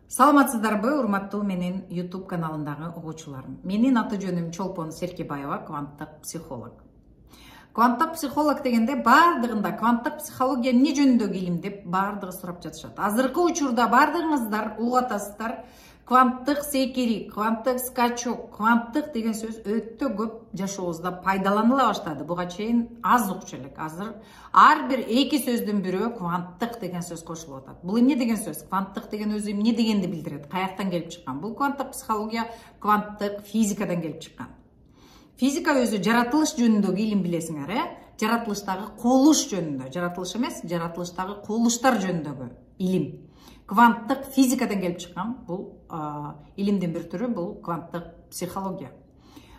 Саламатсыздарбы, урматтуу менин YouTube каналындагы угуучуларым. Менин аты жөнүм Чолпон Серкебаева, кванттык психолог. Кванттык психолог дегенде бардыгында кванттык психология эмне жөнүндөгү илим деп бардыгы сурап жатышат. Азыркы учурда бардыгыңыздар угатасыздар. Кванттык секирик, кванттык скачок, кванттык деген сөз өтө көп жашообузда пайдаланыла баштады. Буга чейин аз укчу элек. Азыр ар бир эки сөздүн бирөө кванттык деген сөз кошулуп атат. Бул эмне деген сөз? Кванттык деген өзү эмне дегенди билдирет? Каяктан келип чыккан? Бул кванттык психология кванттык физикадан келип чыккан. Физика өзү жаратылыш жөнүндөгү илим билесиңер, жаратылыштагы кубулуш жөнүндө, жаратылыш эмес, жаратылыштагы кубулуштар жөнүндөгү илим. Кванттык физикадан келип чыккан бул илимдин бир түрү, бул кванттык психология.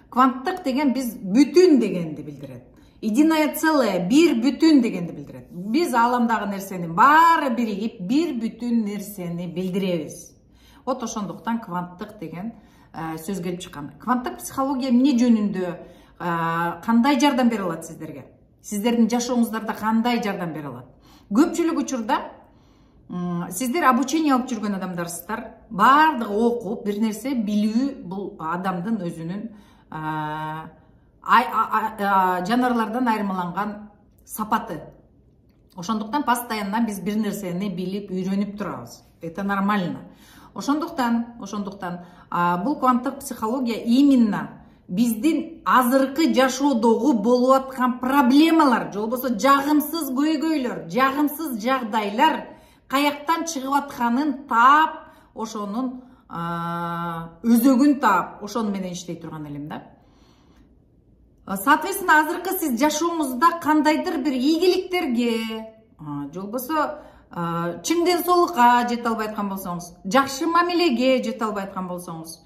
Кванттык деген биз бүтүн дегенди билдирет. Единое целое, бир бүтүн дегенди билдирет. Биз аламдагы нерсенин баары биригип, бир бүтүн нерсени билдиребиз. Вот ошондуктан кванттык деген сөз келип чыккан. Кванттык психология эмне жөнүндө кандай жардам бере алат сиздерге? Сиздердин жашооңуздарда кандай жардам бере алат? Көпчүлүк учурда сиздер обучение алып жүргөн адамдарсыздар. Бардыгы окуп, бир нерсе билүү бул адамдын өзүнүн жаныбарлардан айырмаланган сапаты. Ошондуктан постоянно биз бир нерсени билип, үйрөнүп турабыз. Это нормально. Ошондуктан бул кванттык психология именно биздин азыркы жашоодогу болуп аткан проблемалар, же болбосо жагымсыз көйгөйлөр, жагымсыз жагдайлар каяктан чыгып атканын таап, ошонун өзөгүн таап, ошону менен иштей турган элем да. Соответственно, азыркы сиз жашооңузда кандайдыр бир ийгиликтерге, же болбосо чың ден соолукка жете албай аткан болсоңуз, жакшы мамилеге жете албай аткан болсоңуз,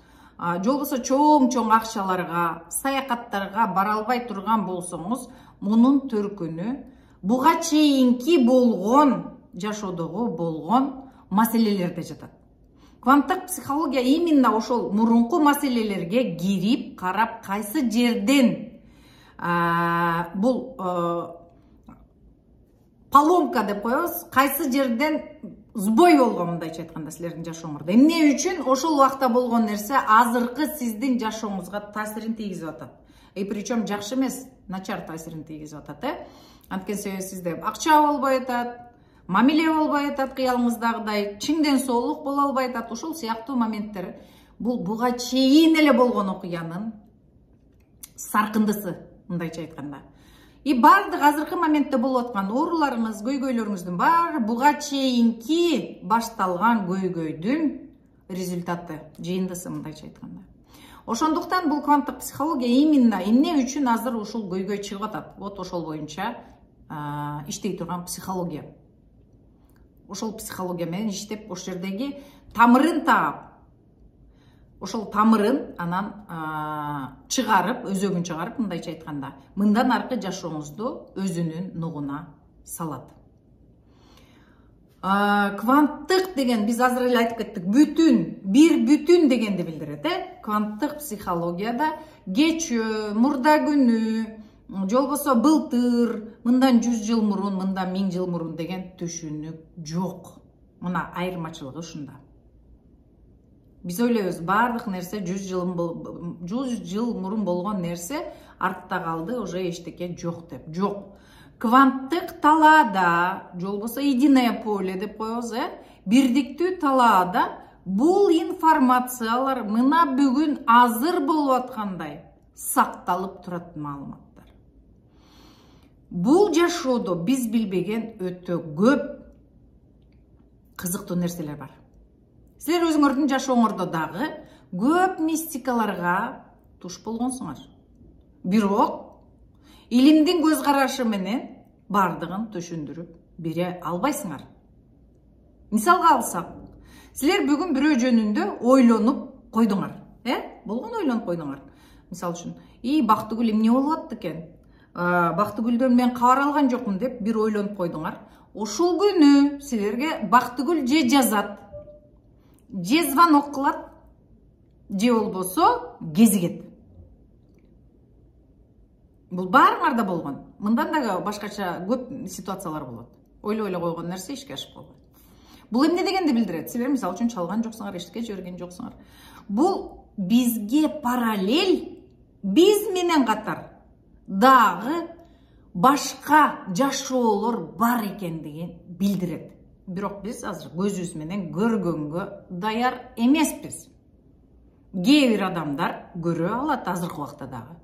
же болбосо чоң акчаларга, саякаттарга бара албай турган болсоңуз, мунун төркүнү буга чейинки болгон жашоодогу болгон маселелерде жатат. Кванттык психология именно ошол мурунку маселелерге кирип, карап, кайсы жерден бул поломка деп коебуз, кайсы жерден сбой болгон, мындайча айтканда, силердин жашооңордо. Эмне үчүн ошол убакта болгон нерсе азыркы сиздин жашооңузга таасирин тийгизип атат. Причем жакшы эмес, начар таасирин тийгизип атат, Анткени себеби сизде акча болбой атат, мамиле болбой атат, кыялыңыздагыдай, чыңден соолук боло албай атат. Ошол сыяктуу моменттер бул буга чейин эле болгон окуянын саркындысы, мындайча айтканда. И бардык азыркы моментте болуп аткан ооруларыңыз, көйгөйлөрүңүздүн баары буга чейинки башталган көйгөйдүн результаты, жыйындысы, мындайча айтканда. Ошондуктан бул кванттык психология именно эмне үчүн азыр ушул көйгөй чыгып атат? Вот ошол боюнча иштей турган психология. Ошол психология менен иштеп, ошол жердеги тамырын таап, ошол тамырын анан чыгарып, өзөгүн чыгарып, мындайча айтканда, мындан аркы жашооңузду өзүнүн нугуна салат. Кванттык деген, биз азыр эле айтып кеттик, бүтүн, бир бүтүн дегенди билдирет, Кванттык психологияда кечөө, мурда күнү, же болбосо былтыр, мындан 100 жыл мурун, мындан 1000 жыл мурун деген түшүнүк жок. Мына айырмачылыгы ушунда. Биз ойлойбуз, бардык нерсе 100 жыл мурун болгон нерсе артта калды, уже эчтеке жок деп. Жок. Кванттык талаада, же болбосо единое поле деп коебуз, бирдиктүү талаада бул информациялар мына бүгүн азыр болуп аткандай сакталып турат маалыматтар. Бул жашоодо биз билбеген өтө көп кызыктуу нерселер бар. Силер өзүңөрдүн жашооңордо дагы көп мистикаларга туш болгонсуңар. Бирок илимдин көз карашы менен бардыгын түшүндүрүп бере албайсыңар. Мисалга алсак, силер бүгүн бирөө жөнүндө ойлонуп койдуңар, болгон ойлонуп койдуңар. Мисалы үчүн, Бактыгүл эмне болуп атты экен? Бактыгүлдөн мен кабар алган жокмун деп бир ойлонуп койдуңар. Ошол күнү силерге Бактыгүл же жазат, же звонок кылат, же болбосо кезигет. Бул баарыңарда болгон. Мындан дагы башкача көп ситуациялар болот. Ойлой койгон нерсе ишке ашып калбайт. Бул эмне дегенди билдирет? Силер мисалы үчүн чалган жоксуңар, эчтеке жиберген жоксуңар. Бул бизге параллель, биз менен катар дагы башка жашоолор бар экендигин билдирет. Бирок биз азыр көзүбүз менен көргөнгө даяр эмеспиз. Кээ бир адамдар көрө алат азыркы убакта дагы.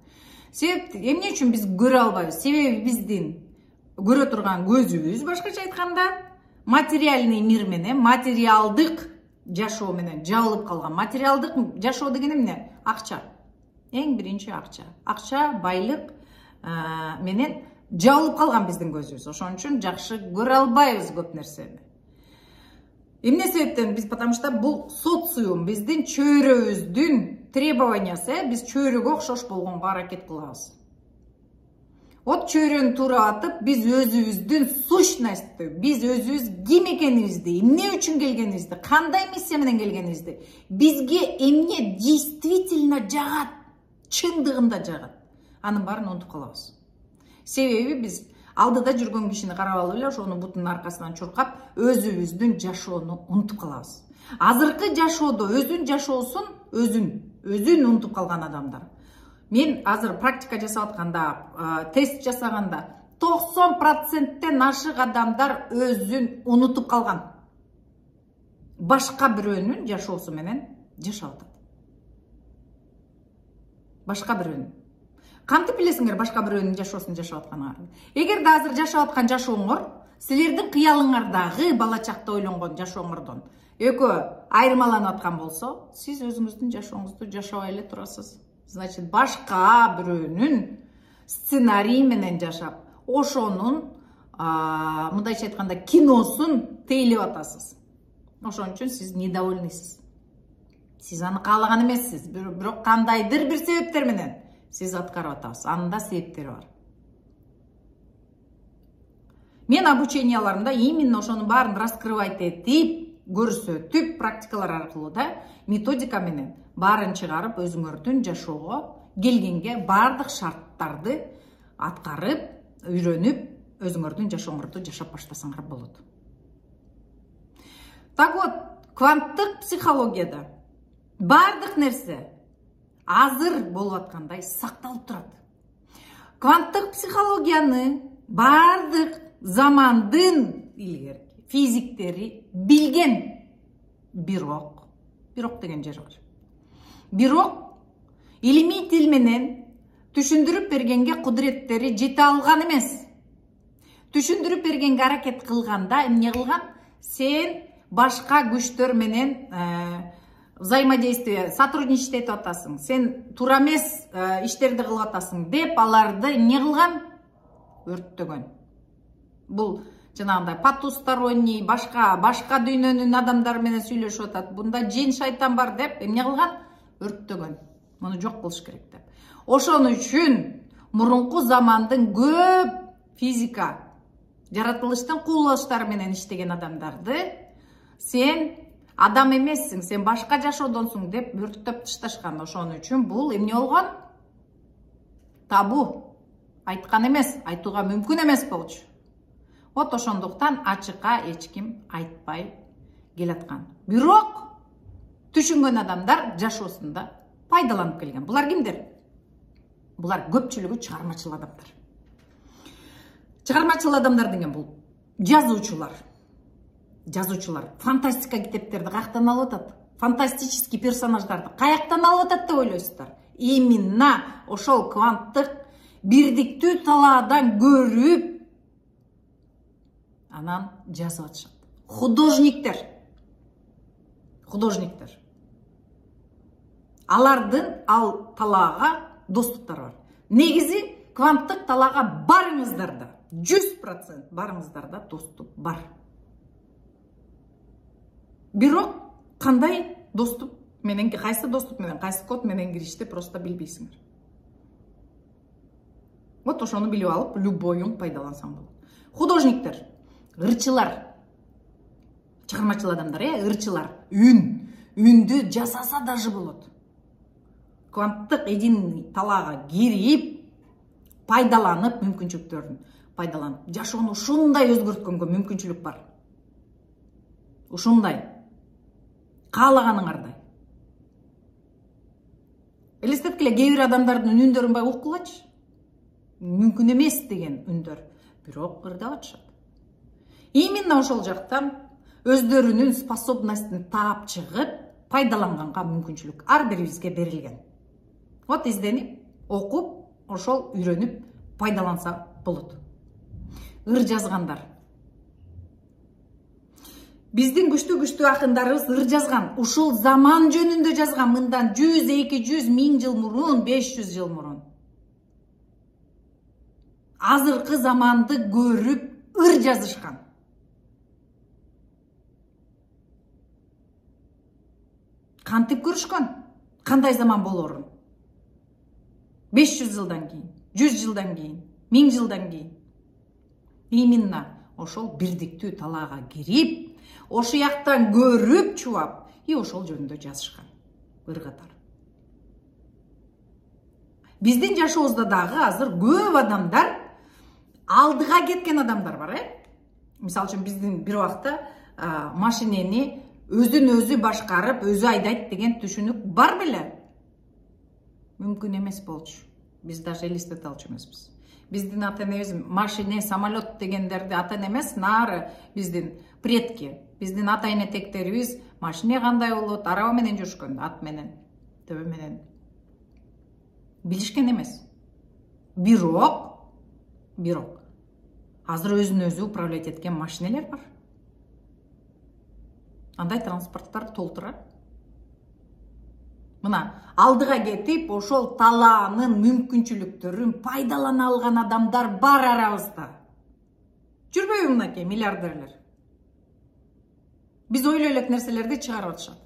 Себеп эмне үчүн биз көрө албайбыз? Себеби биздин көрө турган көзүбүз, башкача айтканда, материальный мир менен, материалдык жашоо менен жабылып калган. Материалдык жашоо деген эмне? Акча. Эң биринчи акча. Акча, байлык менен жабылып калган биздин көзүбүз. Ошон үчүн жакшы көрө албайбыз көп нерсени. Эмне себептен? Биз потому что бул социум, биздин чөйрөбүздүн требованиясы, биз чөйрөгө окшош болгонго аракет кылабыз. От чөйрөнү туратып, биз өзүбүздүн сущностьту, биз өзүбүз ким экенибизди, эмне үчүн келгенибизди, кандай миссия менен келгенибизди, бизге эмне действительно жагат, чындыгында жагат, анын баарын унутуп калабыз. Себеби биз алдыда жүргөн кишини карап алып эле ошонун бутунун аркасынан чуркап, өзүбүздүн жашоону унутуп калабыз. Азыркы жашоодо өзүн жашоосун, өзүн унутуп калган адамдар. Мен азыр практика жасап атканда, тест жасаганда 90%тен ашык адамдар өзүн унутуп калган. Башка бирөөнүн жашоосу менен жашап атат. Башка бирөөнүн. Кантип билесиңер башка бирөөнүн жашоосун жашап атканыңарды? Эгерде азыр жашап аткан жашооңор силердин кыялыңардагы бала чакта ойлонгон жашооңордон экөө айырмаланып аткан болсо, сиз өзүңүздүн жашооңузду жашабай эле турасыз. Значит, башка бирөөнүн сценарий менен жашап, ошонун, мындайча айтканда, киносун тейлеп атасыз. Ошон үчүн сиз недовольныйсыз. Сиз аны каалаган эмессиз, бирок кандайдыр бир себептер менен сиз аткарып атасыз. Анын да себептери бар. Мен обученияларымда именно ошонун баарын раскрывать этип, көрсөтүп, практикалар аркылуу да методика менен баарын чыгарып, өзүңөрдүн жашоого келгенге бардык шарттарды аткарып, үйрөнүп, өзүңөрдүн жашооңорду жашап баштасаңар болот. Так вот, кванттык психологияда бардык нерсе азыр болуп аткандай сакталып турат. Кванттык психологияны бардык замандын илгерки физиктери билген, бирок деген жери бар. Бирок илимий тил менен түшүндүрүп бергенге кудуреттери жете алган эмес. Түшүндүрүп бергенге аракет кылганда эмне кылган? Сен башка күчтөр менен взаимодействие, сотрудничество этип атасың. Сен туура эмес иштерди кылып атасың деп аларды эмне кылган? Өрттөгөн. Бул жанагындай потусторонний, башка дүйнөнүн адамдары менен сүйлөшүп атат. Бунда жин шайтан бар деп эмне кылган? Өрттөгөн. Муну жок кылыш керек деп. Ошон үчүн мурунку замандын көп физика, жаратылыштын кубулуштары менен иштеген адамдарды сен адам эмессиң, сен башка жашоодонсуң деп өрттөп ташташкан. Ошон үчүн бул эмне болгон? Табу. Айткан эмес, айтууга мүмкүн эмес болчу. Вот ошондуктан ачыкка эч ким айтпай келаткан. Бирок түшүнгөн адамдар жашоосунда пайдаланып келген. Булар кимдер? Булар көпчүлүгү чыгармачыл адамдар. Чыгармачыл адамдар деген бул жазуучулар. Фантастика китептерди каяктан алып атат? Фантастический персонаждарды каяктан алып атат деп ойлойсуздар? Именно ошол кванттык бирдиктүү талаадан көрүп анан жазып атышат. Художниктер. Алардын ал талаага доступтары бар. Негизи кванттык талаага барыңыздар да, 100% барыңыздар да доступ бар. Бирок кандай доступ менен, кайсы доступ менен, кайсы код менен киришти просто билбейсиңер. Вот ошону билип алып, любойуң пайдалансаң болот. Художниктер, ырчылар, чыгармачыл адамдар, ырчылар, үндү жасаса даже болот. Кванттык единый талаага кирип, пайдаланып, мүмкүнчүлүктөрүн пайдаланып, жашоону ушундай өзгөрткөнгө мүмкүнчүлүк бар. ушундай каалаганыңардай. Элестеткиле, кээ бир адамдардын үндөрүн бай уккулачы. Мүмкүн эмес деген үндөр, бирок ырдап атышат. Именно ошол жактан өздөрүнүн способностун таап чыгып, пайдаланганга мүмкүнчүлүк ар бирибизге берилген. Вот изденип, окуп, ошол үйрөнүп, пайдаланса болот. Ыр жазгандар. Биздин күчтүү акындарыбыз ыр жазган. Ушул заман жөнүндө жазган, мындан 100, 200, 1000 жыл мурун, 500 жыл мурун. Азыркы заманды көрүп, ыр жазышкан. Кантип көрүшкөн? Кандай заман болорун? 500 жылдан кийин, 100 жылдан кийин, 1000 жылдан кийин. Именно ошол бирдиктүү талаага кирип, ошол жактан көрүп чубап, ошол жөнүндө жазышкан. Ыр катар. Биздин жашообузда дагы азыр көп адамдар алдыга кеткен адамдар бар, Мисалы үчүн биздин бир убакта машинени өзүн өзү башкарып, өзү айдайт деген түшүнүк бар беле? Мүмкүн эмес болчу. Биз даже элестете алчу эмеспиз. Биздин ата-энебиз машине, самолет дегендерди ата-эне эмес, нары биздин предки, биздин ата-энетектерибиз машине кандай болот, араба менен жүрүшкөн, ат менен, төбө менен. Билишкен эмес. Бирок азыр өзүн өзү управлять эткен машинелер бар. Андай транспорттар толтура. Мына, алдыга кетип, ошол талаанын мүмкүнчүлүктөрүн пайдалана алган адамдар бар арабызда. Жүрбөйбү мынакей миллиардерлер? Биз ойлой элек нерселерди чыгарып атышат.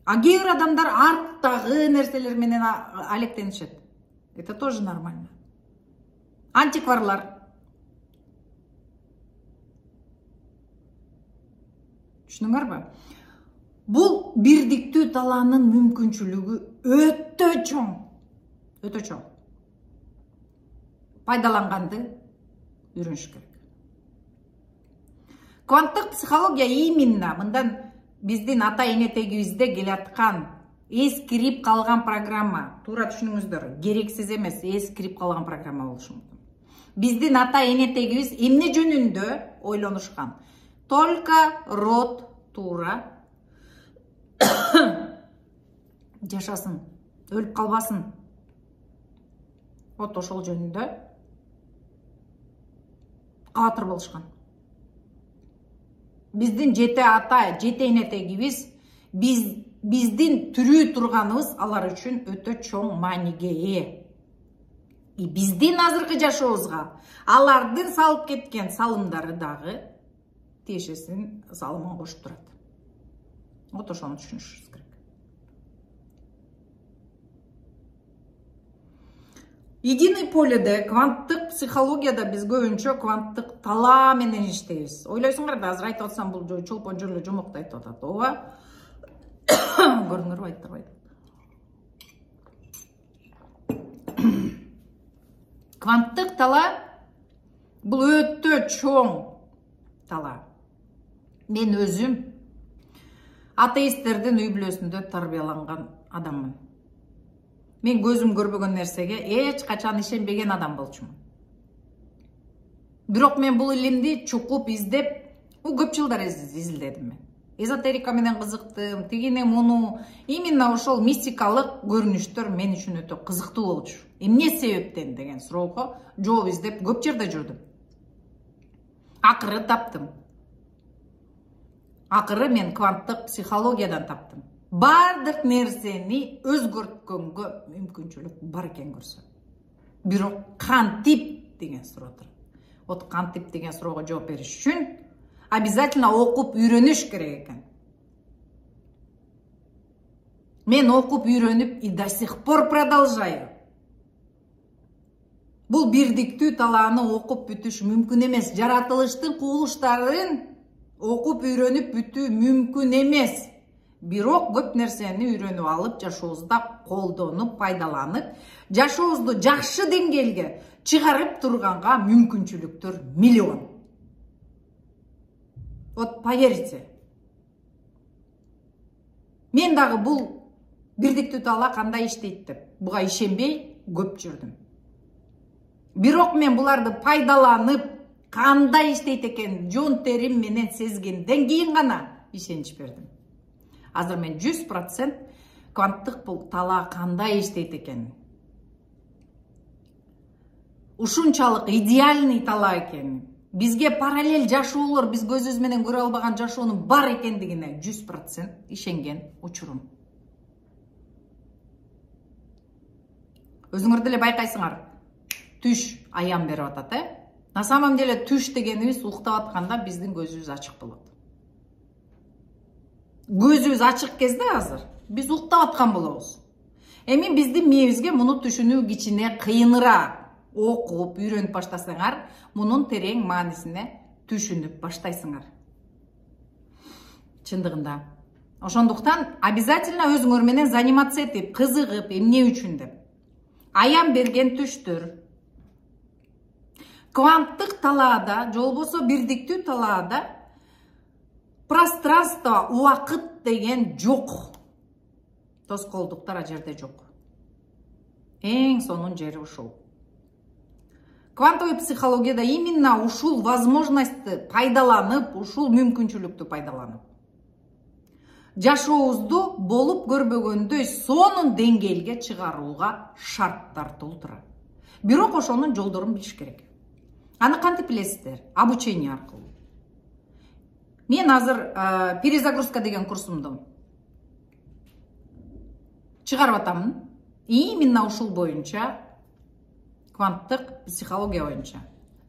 А кээ бир адамдар арттагы нерселер менен алектенишет. Это тоже нормально. Антикварлар. Түшүнүңөрбү? Бул бирдиктүү талаанын мүмкүнчүлүгү өтө чоң. Өтө чоң. Пайдаланганды үйрөнүш керек. Кванттык психология именно мындан биздин ата-энетегибизде келаткан эскирип калган программа. Туура түшүнүңүздөр, керексиз эмес, эскирип калган программа болушу мүмкүн. Биздин ата-энетегибиз эмне жөнүндө ойлонушкан? Только род туура жашасын, өлүп калбасын. Вот ошол жөнүндө каатыр болушкан. Биздин жете ата, жете энетегибиз биздин тирүү турганыбыз алар үчүн өтө чоң мааниге ээ. И биздин азыркы жашообузга алардын салып кеткен салымдары дагы тиешесин салымын кошуп турат. Вот ошону түшүнүшүңүз керек. Единый поледе, кванттык психологияда биз көбүнчө кванттык талаа менен иштейбиз. Ойлойсуңар да, азыр айтып атсам бул чолпон жолу жомокто айтып атат. Ооба. Көрдүңөрбү, айттырбайт. Кванттык талаа бул өтө чоң талаа. Мен өзүм атеисттердин үй бүлөсүндө тарбияланган адаммын. Мен көзүм көрбөгөн нерсеге эч качан ишенбеген адам болчумун. Бирок мен бул илимди чукуп издеп, көп жылдар изилдедим мен. Эзотерика менен кызыктым, тигини муну, именно ошол мистикалык көрүнүштөр мен үчүн өтө кызыктуу болчу. Эмне себептен деген суроого жооп издеп көп жерде жүрдүм. Акыры таптым. Акыры мен кванттык психологиядан таптым. Бардык нерсени өзгөрткөнгө мүмкүнчүлүк бар экен көрсө. Бирок кантип деген суроо турат. Вот кантип деген суроого жооп бериш үчүн обязательно окуп үйрөнүш керек экен. Мен окуп үйрөнүп и до сих пор продолжаю. Бул бирдиктүү талааны окуп бүтүш мүмкүн эмес. Жаратылыштын кубулуштарын окуп үйрөнүп бүтүү мүмкүн эмес. Бирок көп нерсени үйрөнүп алып, жашообузда колдонуп, пайдаланып, жашообузду жакшы деңгээлге чыгарып турганга мүмкүнчүлүктөр миллион. Вот поверьте, мен дагы бул бирдиктүү тала кандай иштейт деп буга ишенбей көп жүрдүм. Бирок мен буларды пайдаланып, кандай иштейт экен жон терим менен сезгенден кийин гана ишенич бердим. Азыр мен 100% кванттык бул тала кандай иштейт экен, ушунчалык идеальный тала экен, бизге параллель жашоолор, биз көзүбүз менен көрө албаган жашоонун бар экендигине 100% ишенген учурум. Өзүңөр деле байкайсыңар, түш аян берип атат, На самом деле түш дегенибиз уктап атканда биздин көзүбүз ачык болот. Көзүбүз ачык кезде азыр биз уктап аткан болобуз. Эми биздин мээбизге муну түшүнүү кичине кыйыныраак. Окуп, үйрөнүп баштасаңар, мунун терең маанисине түшүнүп баштайсыңар. Чындыгында. Ошондуктан обязательно өзүңөр менен заниматься этип, кызыгып, эмне үчүн деп. Аян берген түштөр. Кванттык талаада, же болбосо бирдиктүү талаада пространство, убакыт деген жок. Тоскоолдуктар а жерде жок. Эң сонун жери ушул. Квантовый психологияда именно ушул возможностьты пайдаланып, ушул мүмкүнчүлүктү пайдаланып, жашообузду болуп көрбөгөндөй сонун деңгээлге чыгарууга шарттар толтурат. Бирок ошонун жолдорун билиш керек. Аны кантип билесиздер? Обучение аркылуу. Мен азыр перезагрузка деген курсумду чыгарып атамын. Именно ушул боюнча, кванттык психология боюнча.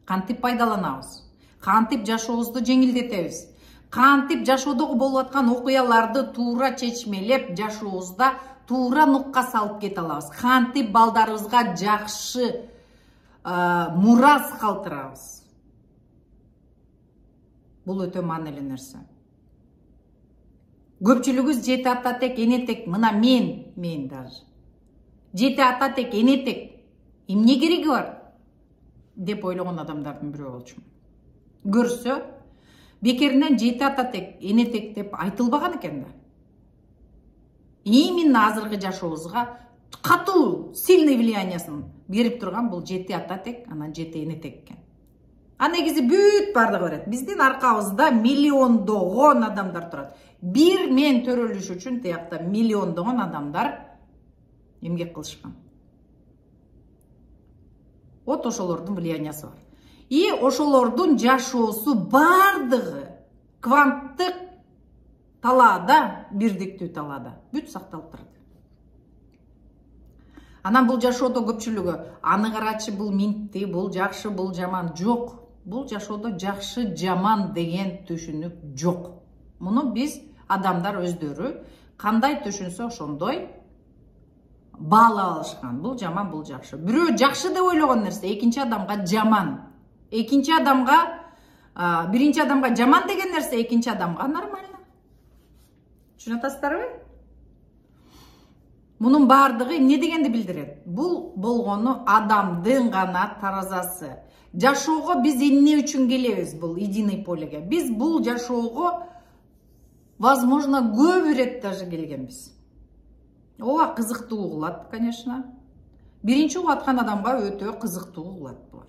Кантип пайдаланабыз? Кантип жашообузду жеңилдетебиз? Кантип жашоодогу болуп аткан окуяларды туура чечмелеп, жашообузда туура нукка салып кете алабыз? Кантип балдарыбызга жакшы мурас калтырабыз? Бул өтө маанилүү нерсе. Көпчүлүгүбүз жети ата тек, эне тек, мына мен даже. Жети ата тек, эне тек. Эмне кереги бар? Деп ойлогон адамдардын бирөө болчумун. Көрсө, бекеринен жети ата тек, эне тек деп айтылбаган экен да. Именно азыркы жашообузга катуу, сильный влияниясын берип турган бул жети ата тек, анан жети эне тек экен. А негизи бүт бардыгы берет. Биздин аркабызда миллиондогон адамдар турат. Бир мен төрөлүш үчүн тиякта миллиондогон адамдар эмгек кылышкан. Вот ошолордун влияниясы бар. И ошолордун жашоосу бардыгы кванттык талаада, бирдиктүү талаада бүт сакталып турат. Анан бул жашоодо көпчүлүгү аны карачы, бул минтти, бул жакшы, бул жаман. Жок. Бул жашоодо жакшы, жаман деген түшүнүк жок. Муну биз адамдар өздөрү кандай түшүнсө ошондой баалап алышкан. Бул жаман, бул жакшы. Бирөө жакшы деп ойлогон нерсе экинчи адамга жаман. Экинчи адамга, биринчи адамга жаман деген нерсе экинчи адамга нормально. Түшүнүп атасыздарбы? Мунун бардыгы эмне дегенди билдирет? Бул болгону адамдын гана таразасы. Жашоого биз эмне үчүн келебиз бул единый полеге? Биз бул жашоого возможно көп ирет даже келгенбиз. Ооба кызыктуу угулат, конечно. Биринчи угуп аткан адамга өтө кызыктуу угулат булар.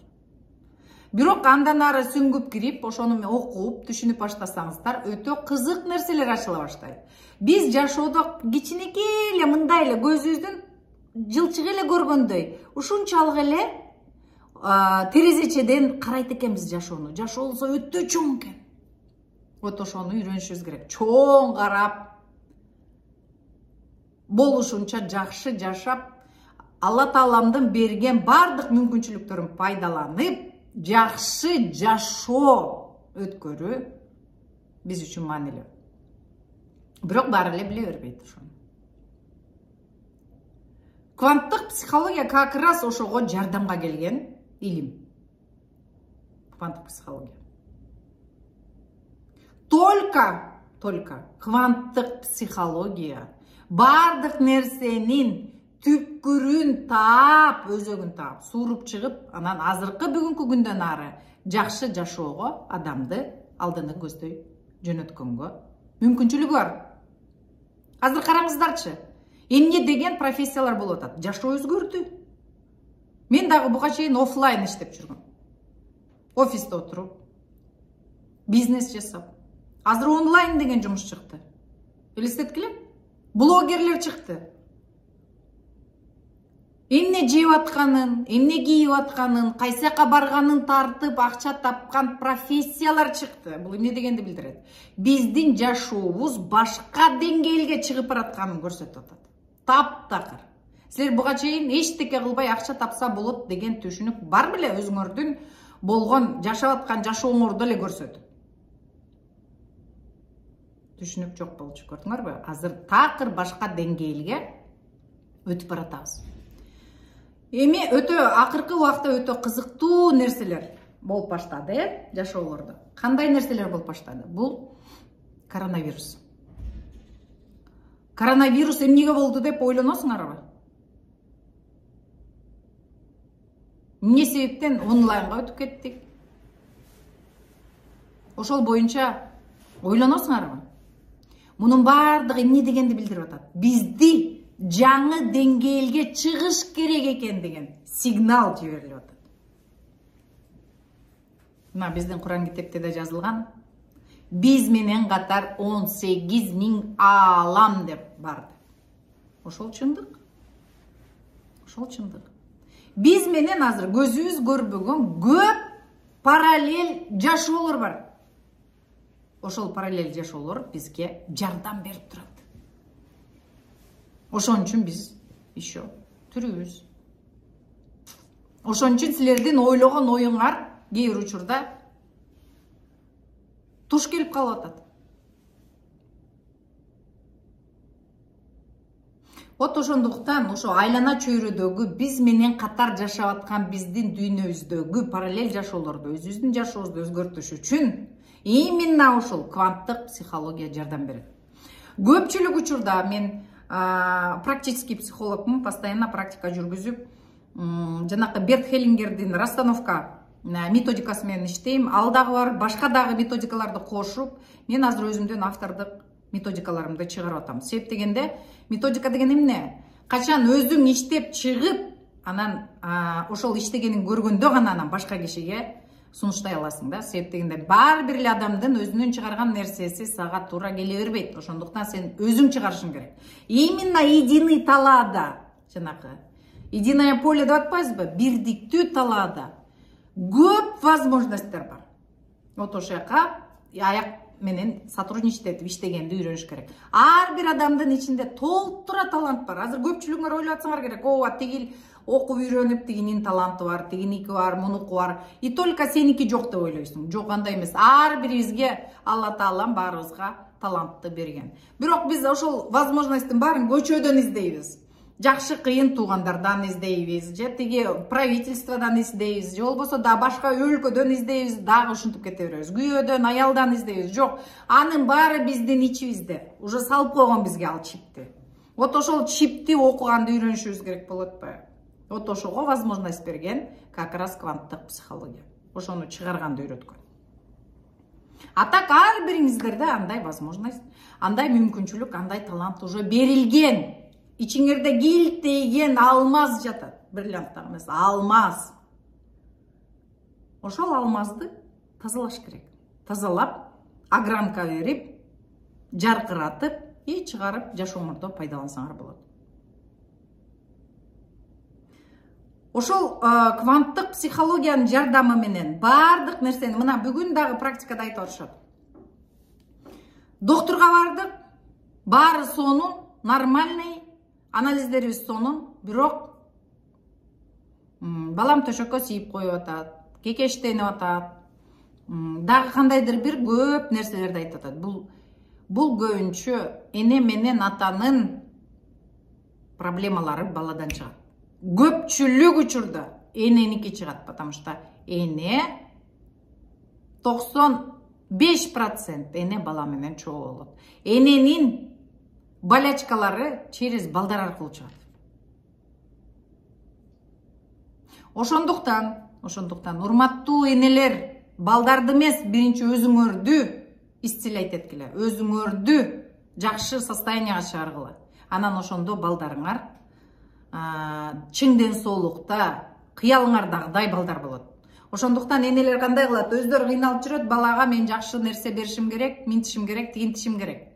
Бирок андан ары сүңгүп кирип, ошону окуп, түшүнүп баштасаңыздар, өтө кызык нерселер ачыла баштайт. Биз жашоодо кичинекей эле, мындай эле көзүбүздүн жылчыгы эле көргөндөй, ушунчалык эле терезечеден карайт экенбиз жашоону. Жашообуз өтө чоң экен. Вот ошону үйрөнүшүбүз керек. Чоң карап, болушунча жакшы жашап, Алла Тааламдын берген бардык мүмкүнчүлүктөрүн пайдаланып, жакшы жашоо өткөрүү биз үчүн маанилүү. Бирок баары эле биле бербейт ошону. Кванттык психология как раз ошого жардамга келген илим. Кванттык психология. Только кванттык психология бардык нерсенин түпкүрүн таап, өзөгүн таап, сууруп чыгып, анан азыркы бүгүнкү күндөн ары жакшы жашоого адамды алдыны көздөй жөнөткөнгө мүмкүнчүлүгү бар. Азыр караңыздарчы, эмне деген профессиялар болуп атат? Жашоо өзгөрдү. Мен дагы буга чейин офлайн иштеп жүргөм. Офисте отуруп, бизнес жасап. Азыр онлайн деген жумуш чыкты. Элестеткиле? Блогерлер чыкты. Эмне жеп атканын, эмне кийип атканын, кайсы жака барганын тартып, акча тапкан профессиялар чыкты. Бул эмне дегенди билдирет? Биздин жашообуз башка деңгээлге чыгып баратканын көрсөтүп атат. Таптакыр. Силер буга чейин эчтеке кылбай акча тапса болот деген түшүнүк бар беле? Өзүңөрдүн болгон жашап аткан жашооңорду эле көрсөтүп. Түшүнүк жок болчу, көрдүңөрбү? Азыр такыр башка деңгээлге өтүп баратабыз. Эми өтө акыркы убакта өтө кызыктуу нерселер болуп баштады, жашоолордо. Кандай нерселер болуп баштады? Бул коронавирус. Коронавирус эмнеге болду деп ойлоносуңарбы? Эмне себептен онлайнга өтүп кеттик? Ошол боюнча ойлоносуңарбы? Мунун баардыгы эмне дегенди билдирип атат? Бизди жаңы деңгээлге чыгыш керек экен деген сигнал жиберилип атат. Мына биздин Куран китепте да жазылган. Биз менен катар 18.000 аалам деп барды. Ошол чындык. Ошол чындык. Биз менен азыр көзүбүз көрбөгөн көп параллель жашоолор бар. Ошол параллель жашоолор бизге жардам берип турат. Ошон үчүн биз еще тирүүбүз. Ошон үчүн силердин ойлогон оюңар кээ бир учурда туш келип калып атат. Вот ошондуктан ошо айлана чөйрөдөгү биз менен катар жашап аткан биздин дүйнөбүздөгү параллель жашоолорду, өзүбүздүн жашообузду өзгөртүш үчүн именно ошол кванттык психология жардам берет. Көпчүлүк учурда мен практический психологмун, постоянно практика жүргүзүп, жанакы Берт Хеллингердин расстановка методикасы менен иштейм. Ал дагы бар, башка дагы методикаларды кошуп, мен азыр өзүмдүн автордук методикаларымды чыгарып атам. Себеп дегенде, методика деген эмне? Качан өзүң иштеп чыгып, анан ошол иштегенин көргөндө гана анан башка кишиге сунуштай аласың да. Себеп дегенде бар бир эле адамдын өзүнүн чыгарган нерсеси сага туура келе бербейт. Ошондуктан сен өзүң чыгарышың керек. Именно единый талаада, жанакы единое поле деп атпайсызбы? Бирдиктүү талаада көп возможностьтер бар. Вот ошол жака аяк менен сотрудничать этип иштегенди үйрөнүш керек. Ар бир адамдын ичинде толтура талант бар. Азыр көпчүлүгүңөр ойлоп атсаңар керек. Ооба, тигил окуп үйрөнүп, тигинин таланты бар, тигиники бар, мунуку бар. И только сеники жок деп ойлойсуң. Жок, андай эмес. Ар бирибизге Алла Таалам баарыбызга талантты берген. Бирок биз ошол возможностьтун баарын көчөдөн издейбиз. Жакшы кыйын туугандардан издейбиз, же тиги правительстводан издейбиз, же болбосо да башка өлкөдөн издейбиз, дагы ушинтип кете беребиз. Күйөөдөн, аялдан издейбиз. Жок, анын баары биздин ичибизде. Уже салып койгон бизге ал чипти. Вот ошол чипти окуганды үйрөнүшүбүз керек болот атпайбы? Вот ошого возможность берген как раз кванттык психология. Ошону чыгарганды үйрөткөн. А так ар бириңиздерде андай возможность, андай мүмкүнчүлүк, андай талант уже берилген. Ичиңерде килтейген алмаз жатат. Бриллианттагы эмес, алмаз. Ошол алмазды тазалаш керек. Тазалап, огранка берип, жаркыратып, и чыгарып жашооңордо пайдалансаңар болот. Ошол кванттык психологиянын жардамы менен бардык нерсени мына бүгүн дагы практикада айтып атышат. Доктурга бардык, баары сонун, нормальный, анализдерибиз сонун, бирок балам төшөккө сийип коюп атат, кекештенип атат, дагы кандайдыр бир көп нерселерди айтып атат. Бул көбүнчө эне менен атанын проблемалары баладан чыгат. Көпчүлүк учурда эненики чыгат, потому что эне 95% эне бала менен чогуу болот. Эненин болячкалары через балдар аркылуу чыгат. Ошондуктан урматтуу энелер, балдарды эмес, биринчи өзүңөрдү исцелять эткиле, өзүңөрдү жакшы состоянияга чыгаргыла. Анан ошондо балдарыңар чың ден соолукта, кыялыңардагыдай балдар болот. Ошондуктан энелер кандай кылат? Өздөрү кыйналып жүрөт, балага мен жакшы нерсе беришим керек, минтишим керек, тигинтишим керек.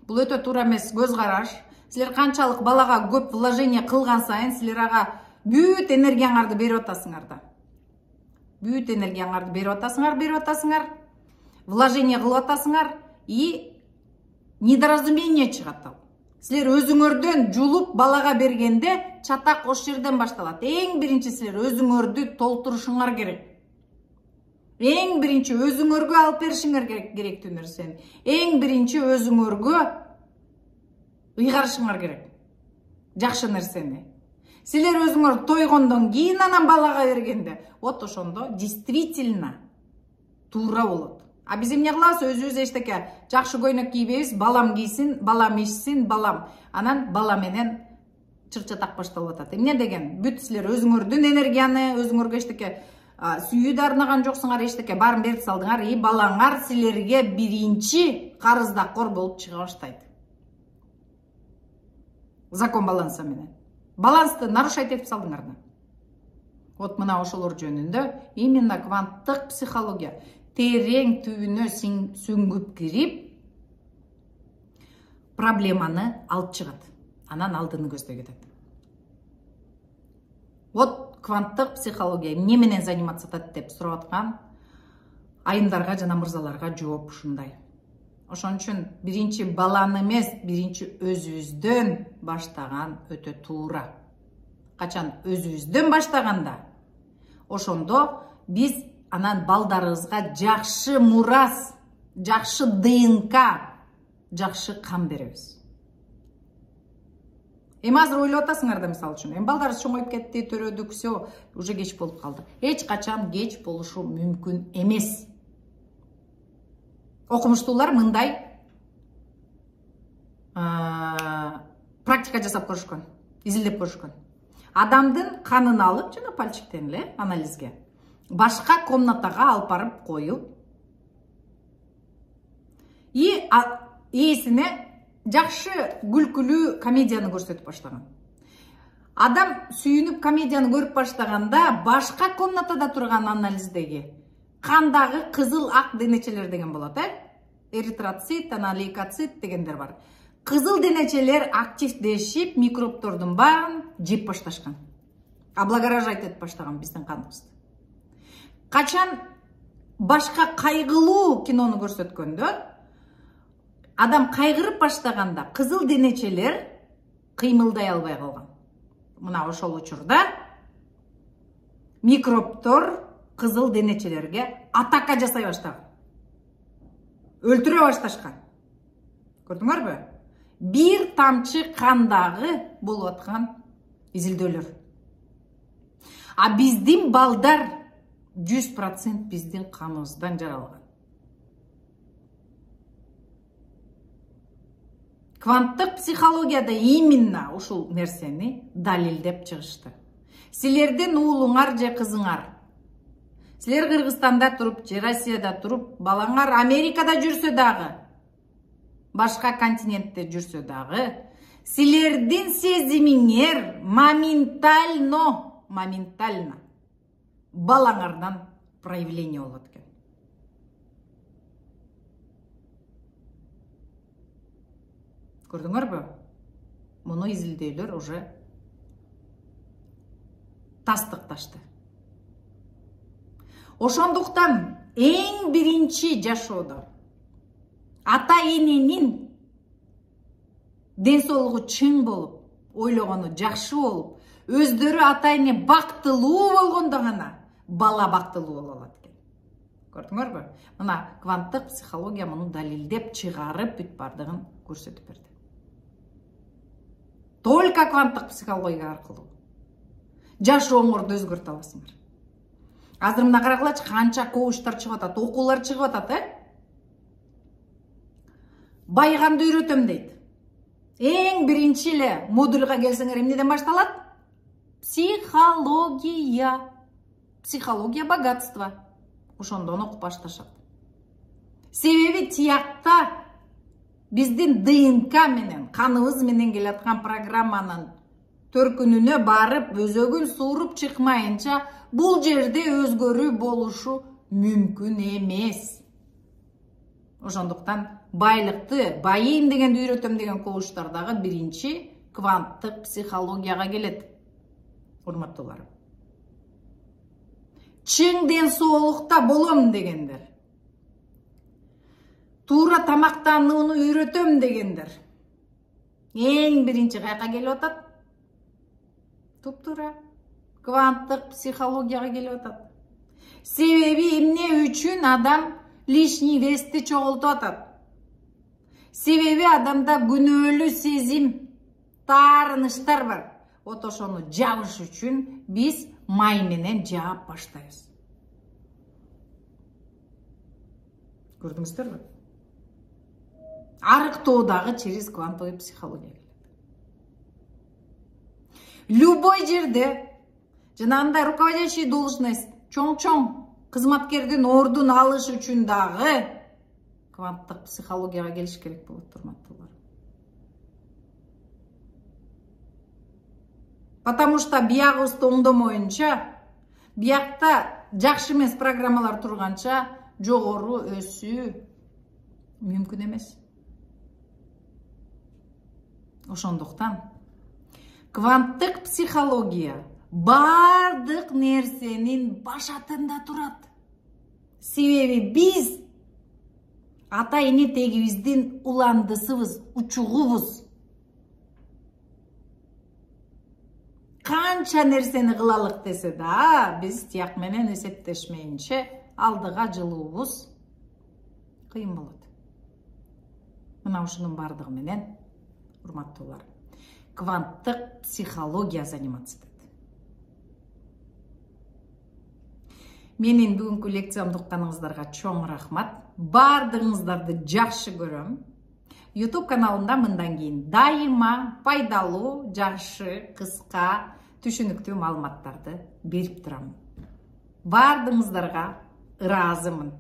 Бул өтө туура эмес көз караш. Силер канчалык балага көп вложение кылган сайын, силер ага бүт энергияңарды берип атасыңар да. Бүт энергияңарды берип атасыңар, вложение кылып атасыңар и недоразумение чыгат ал. Силер өзүңөрдөн жулуп балага бергенде чатак ош жерден башталат. Эң биринчи силер өзүңөрдү толтурушуңар керек. Эң биринчи өзүңөргө алып беришиңер керектүү нерсени. Эң биринчи өзүңөргө ыйгарышыңар керек. Жакшы нерсени. Силер өзүңөр тойгондон кийин анан балага бергенде, вот ошондо действительно туура болот. А биз эмне кылабыз? Өзүбүз эчтеке жакшы көйнөк кийбейбиз, балам кийсин, балам ичсин, балам. Анан бала менен чыр-чатак башталып атат. Эмне деген? Бүт силер өзүңөрдүн энергияны, өзүңөргө эчтеке сүйүүдө арнаган жоксуңар, эчтеке баарын берип салдыңар, и балаңар силерге биринчи карыздакор болуп чыга баштайт. Закон баланса менен. Балансты нарушать этип салдыңар да. Вот мына ошолор жөнүндө именно кванттык психология терең түбүнө сүңгүп кирип проблеманы алып чыгат. Анан алдыны көздөй кетет. Вот кванттык психология эмне менен заниматься атат деп сурап аткан айымдарга жана мырзаларга жооп ушундай. Ошон үчүн биринчи баланы эмес, биринчи өзүбүздөн баштаган өтө туура. Качан өзүбүздөн баштаганда, ошондо биз анан балдарыбызга жакшы мурас, жакшы ДНК, жакшы кан беребиз. Азыр ойлоп атасыңар да, мисалы үчүн, балдарыбыз чоңоюп кетти, төрөдүк, всё, уже кеч болуп калды. Эч качан кеч болушу мүмкүн эмес. Окумуштуулар мындай практика жасап көрүшкөн, изилдеп көрүшкөн. Адамдын канын алып, жана пальчиктен эле анализге, башка комнатага алып барып коюп, и ээсине жакшы күлкүлүү комедияны көрсөтүп баштаган. Адам сүйүнүп комедияны көрүп баштаганда, башка комнатада турган анализдеги кандагы кызыл ак денечелер деген болот, эритроцит, лейкоцит дегендер бар. Кызыл денечелер активдешип, микробтордун баарын жеп башташкан. Облагоражать этип баштаган биздин каныбызды. Качан башка кайгылуу кинону көрсөткөндө, адам кайгырып баштаганда кызыл денечелер кыймылдай албай калган. Мына ошол учурда микробтор кызыл денечелерге атака жасай баштаган. Өлтүрө башташкан. Көрдүңөрбү? Бир тамчы кандагы болуп аткан изилдөөлөр. А биздин балдар 100% биздин каныбыздан жаралган. Кванттык психологияда именно ушул нерсени далилдеп чыгышты. Силердин уулуңар же кызыңар, силер Кыргызстанда туруп, же Россияда туруп, балаңар Америкада жүрсө дагы, башка континентте жүрсө дагы, силердин сезимиңер моментально балаңардан проявление болот экен. Көрдүңөрбү? Муну изилдөөлөр уже тастыкташты. Ошондуктан эң биринчи жашоодо ата-эненин ден соолугу чың болуп, ойлогону жакшы болуп, өздөрү ата-эне бактылуу болгондо гана бала бактылуу боло алат экен. Көрдүңөрбү? Мына кванттык психология муну далилдеп чыгарып бүт бардыгын көрсөтүп берди. Только кванттык психология аркылуу жашооңорду өзгөртө аласыңар. Азыр мына карагылачы, канча коучтар чыгып атат, окуулар чыгып атат, Байганды үйрөтөм дейт. Эң биринчи эле модульга келсеңер эмнеден башталат? Психология. Психология богатства. Ошондон окуп башташат. Себеби тиякта биздин ДНК менен, каныбыз менен келаткан программанын төркүнүнө барып, өзөгүн сууруп чыкмайынча, бул жерде өзгөрүү болушу мүмкүн эмес. Ошондуктан байлыкты, байыйм дегенди үйрөтөм деген коуштардагы биринчи кванттык психологияга келет. Урматтууларым. Чың ден соолукта болом дегендер. Туура тамактанууну үйрөтөм дегендер. Эң биринчи каяка келип атат? Туп-туура кванттык психологияга келип атат. Себеби эмне үчүн адам лишний вести чогултуп атат? Себеби адамда күнөөлүү сезим, таарыныштар бар. Вот ошону жабыш үчүн биз май менен жаап баштайбыз. Көрдүңүздөрбү? Арыктоодагы через квантовый психология келет. Любой жерде жанагындай руководящий должность, чоң-чоң кызматкердин ордун алыш үчүн дагы кванттык психологияга келиш керек болот, урматтуулар. Потому что биягыбызды оңдомоюнча, биякта жакшы эмес программалар турганча, жогору өсүү мүмкүн эмес. Ошондуктан кванттык психология бардык нерсенин башатында турат. Себеби биз ата-эне тегибиздин уландысыбыз, учугубуз. Канча нерсени кылалык десе да, биз тияк менен эсептешмейинче алдыга жылуубуз кыйын болот. Мына ушунун бардыгы менен, урматтуулар, кванттык психология заниматься этет. Менин бүгүнкү лекциямды укканыңыздарга чоң рахмат. Бардыгыңыздарды жакшы көрөм. YouTube каналында мындан кийин дайыма пайдалуу, жакшы, кыска, түшүнүктүү маалыматтарды берип турам. Бардыгыңыздарга ыраазымын.